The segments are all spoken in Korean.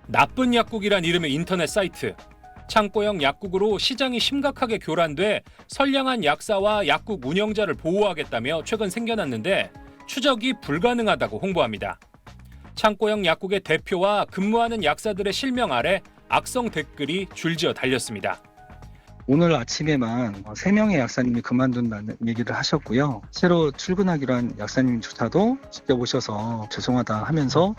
나쁜 약국이란 이름의 인터넷 사이트. 창고형 약국으로 시장이 심각하게 교란돼 선량한 약사와 약국 운영자를 보호하겠다며 최근 생겨났는데 추적이 불가능하다고 홍보합니다. 창고형 약국의 대표와 근무하는 약사들의 실명 아래 악성 댓글이 줄지어 달렸습니다. 오늘 아침에만 3명의 약사님이 그만둔다는 얘기를 하셨고요. 새로 출근하기로 한 약사님조차도 직접 오셔서 죄송하다 하면서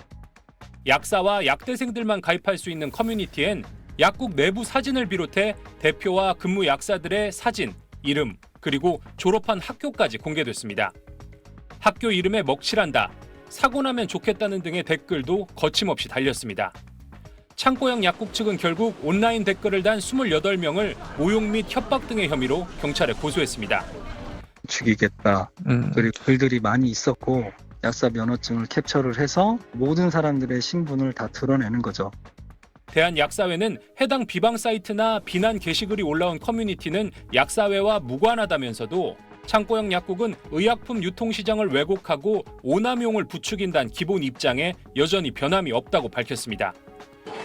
약사와 약대생들만 가입할 수 있는 커뮤니티엔 약국 내부 사진을 비롯해 대표와 근무 약사들의 사진, 이름, 그리고 졸업한 학교까지 공개됐습니다. 학교 이름에 먹칠한다, 사고 나면 좋겠다는 등의 댓글도 거침없이 달렸습니다. 창고형 약국 측은 결국 온라인 댓글을 단 28명을 모욕 및 협박 등의 혐의로 경찰에 고소했습니다. 죽이겠다. 그리고 글들이 많이 있었고 약사 면허증을 캡처를 해서 모든 사람들의 신분을 다 드러내는 거죠. 대한약사회는 해당 비방 사이트나 비난 게시글이 올라온 커뮤니티는 약사회와 무관하다면서도 창고형 약국은 의약품 유통시장을 왜곡하고 오남용을 부추긴다는 기본 입장에 여전히 변함이 없다고 밝혔습니다.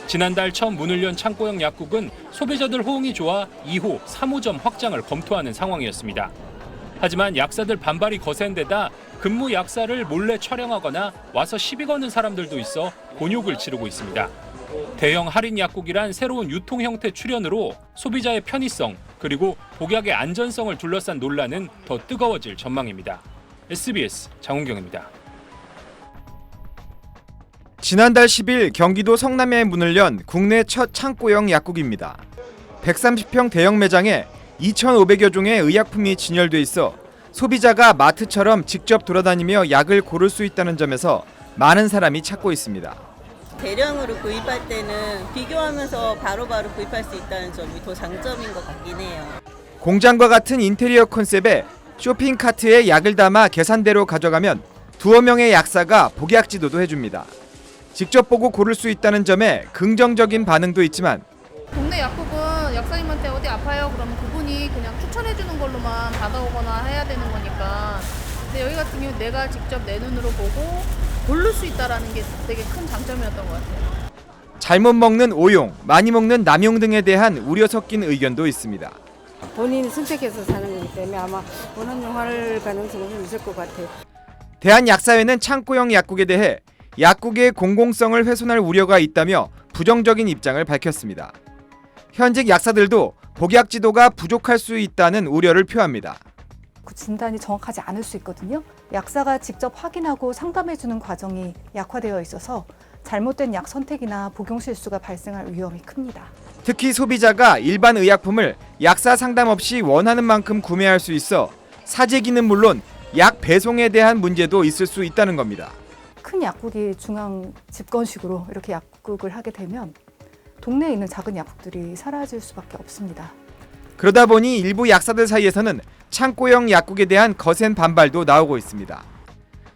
지난달 처음 문을 연 창고형 약국은 소비자들 호응이 좋아 2호, 3호점 확장을 검토하는 상황이었습니다. 하지만 약사들 반발이 거센 데다 근무 약사를 몰래 촬영하거나 와서 시비 거는 사람들도 있어 곤욕을 치르고 있습니다. 대형 할인 약국이란 새로운 유통 형태 출현으로 소비자의 편의성 그리고 복약의 안전성을 둘러싼 논란은 더 뜨거워질 전망입니다. SBS 장훈경입니다. 지난달 10일 경기도 성남에 문을 연 국내 첫 창고형 약국입니다. 130평 대형 매장에 2,500여 종의 의약품이 진열돼 있어 소비자가 마트처럼 직접 돌아다니며 약을 고를 수 있다는 점에서 많은 사람이 찾고 있습니다. 대량으로 구입할 때는 비교하면서 바로바로 구입할 수 있다는 점이 더 장점인 것 같긴 해요. 공장과 같은 인테리어 컨셉에 쇼핑 카트에 약을 담아 계산대로 가져가면 두어 명의 약사가 복약 지도도 해줍니다. 직접 보고 고를 수 있다는 점에 긍정적인 반응도 있지만 동네 약국은 약사님한테 어디 아파요? 그러면 그분이 그냥 추천해주는 걸로만 받아오거나 해야 되는 거니까. 근데 여기 같은 경우 내가 직접 내 눈으로 보고 고를 수 있다는 게 되게 큰 장점이었던 것 같아요. 잘못 먹는 오용, 많이 먹는 남용 등에 대한 우려 섞인 의견도 있습니다. 본인이 선택해서 사는 거기 때문에 아마 원한용할 가능성은 좀 있을 것 같아요. 대한약사회는 창고형 약국에 대해 약국의 공공성을 훼손할 우려가 있다며 부정적인 입장을 밝혔습니다. 현직 약사들도 복약 지도가 부족할 수 있다는 우려를 표합니다. 그 진단이 정확하지 않을 수 있거든요. 약사가 직접 확인하고 상담해주는 과정이 약화되어 있어서 잘못된 약 선택이나 복용 실수가 발생할 위험이 큽니다. 특히 소비자가 일반 의약품을 약사 상담 없이 원하는 만큼 구매할 수 있어 사재기는 물론 약 배송에 대한 문제도 있을 수 있다는 겁니다. 큰 약국이 중앙 집권식으로 이렇게 약국을 하게 되면 동네에 있는 작은 약국들이 사라질 수밖에 없습니다. 그러다 보니 일부 약사들 사이에서는 창고형 약국에 대한 거센 반발도 나오고 있습니다.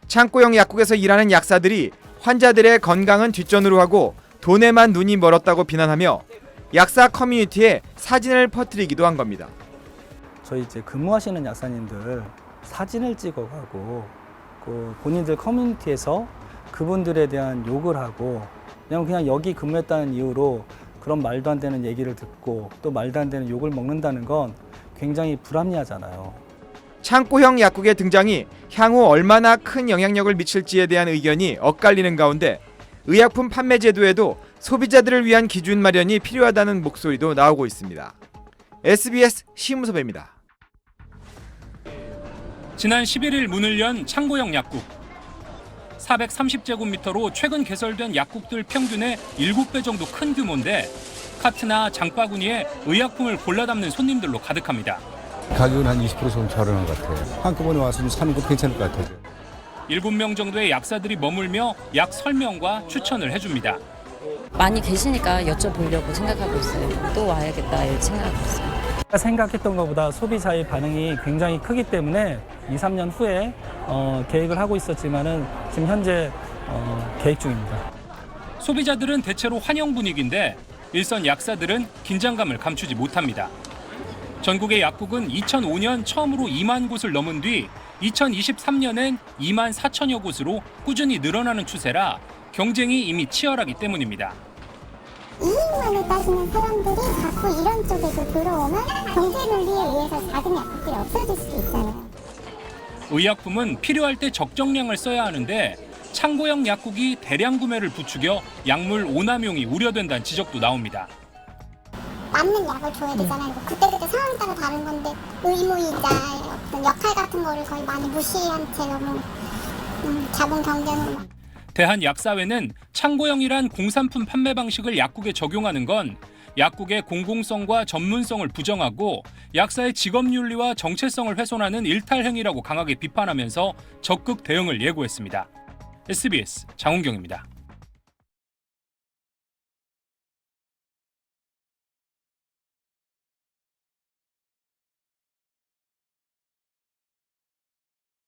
창고형 약국에서 일하는 약사들이 환자들의 건강은 뒷전으로 하고 돈에만 눈이 멀었다고 비난하며 약사 커뮤니티에 사진을 퍼뜨리기도 한 겁니다. 저희 이제 근무하시는 약사님들 사진을 찍어가고 본인들 커뮤니티에서 그분들에 대한 욕을 하고 그냥 여기 근무했다는 이유로 그런 말도 안 되는 얘기를 듣고 또 말도 안 되는 욕을 먹는다는 건 굉장히 불합리하잖아요. 창고형 약국의 등장이 향후 얼마나 큰 영향력을 미칠지에 대한 의견이 엇갈리는 가운데 의약품 판매 제도에도 소비자들을 위한 기준 마련이 필요하다는 목소리도 나오고 있습니다. SBS 시무섭입니다. 지난 11일 문을 연 창고형 약국. 430제곱미터로 최근 개설된 약국들 평균의 7배 정도 큰 규모인데 카트나 장바구니에 의약품을 골라 담는 손님들로 가득합니다. 가격은 한 20% 정도 저렴한 것 같아요. 한꺼번에 와서 좀 사는 거 괜찮을 것 같아요. 7명 정도의 약사들이 머물며 약 설명과 추천을 해줍니다. 많이 계시니까 여쭤보려고 생각하고 있어요. 또 와야겠다 이렇게 생각하고 있어요. 생각했던 것보다 소비자의 반응이 굉장히 크기 때문에 2, 3년 후에 계획을 하고 있었지만은 지금 현재 계획 중입니다. 소비자들은 대체로 환영 분위기인데 일선 약사들은 긴장감을 감추지 못합니다. 전국의 약국은 2005년 처음으로 2만 곳을 넘은 뒤 2023년엔 2만 4천여 곳으로 꾸준히 늘어나는 추세라 경쟁이 이미 치열하기 때문입니다. 이익만을 따지는 사람들이 자꾸 이런 쪽에서 들어오면 경제 논리에 의해서 작은 약국들이 없어질 수도 있잖아요. 의약품은 필요할 때 적정량을 써야 하는데 창고형 약국이 대량 구매를 부추겨 약물 오남용이 우려된다는 지적도 나옵니다. 맞는 약을 줘야 되잖아요. 그때그때 상황에 따라 다른 건데 의무이자 어떤 역할 같은 거를 거의 많이 무시한 채 너무 자본 경쟁으로. 대한약사회는 창고형이란 공산품 판매 방식을 약국에 적용하는 건 약국의 공공성과 전문성을 부정하고 약사의 직업윤리와 정체성을 훼손하는 일탈 행위라고 강하게 비판하면서 적극 대응을 예고했습니다. SBS 장훈경입니다.